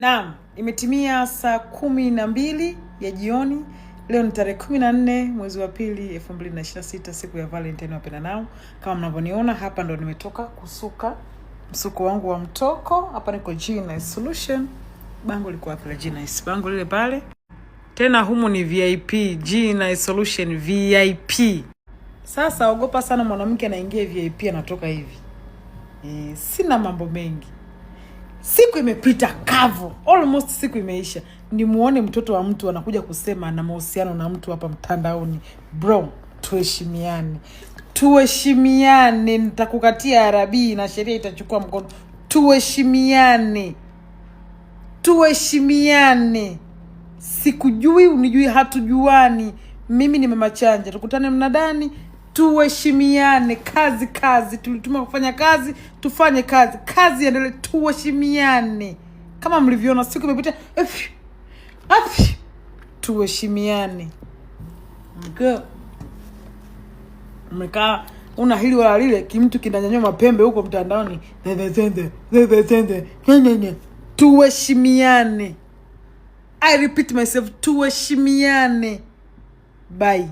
Naam, imetimia saa 12 ya jioni. Leo ni tarehe 14 mwezi wa pili 2026, siku ya Valentine wapenda nao. Kama mnavyoniona hapa ndo nimetoka kusuka msuko wangu wa mtoko. Hapa niko G-Nice Solution. Bango liko hapa la G-Nice. Bango lile pale. Tena humu ni VIP, G-Nice Solution VIP. Sasa ogopa sana mwanamke anaingia VIP anatoka hivi. Sina mambo mengi. Siku imepita kavu, almost siku imeisha. Nimuone mtoto wa mtu anakuja kusema na mahusiano na mtu hapa mtandaoni. Bro, tuheshimiane. Tuheshimiane, nitakukatia arabi na sheria itachukua mkono. Tuheshimiane. Tuheshimiane. Sikujui, unijui, hatujuani. Mimi ni mama Chanja. Tukutane mnadani. Tuheshimiane. Kazi tulituma kufanya kazi, tufanye kazi. Kazi iendelee. Tuheshimiane. Kama mlivyoona siku imepita, tuheshimiane. Mmekaa una hili wala lile, kimtu kinanyanyua mapembe huko mtandaoni. Tuheshimiane. I repeat myself, tuheshimiane. Bye.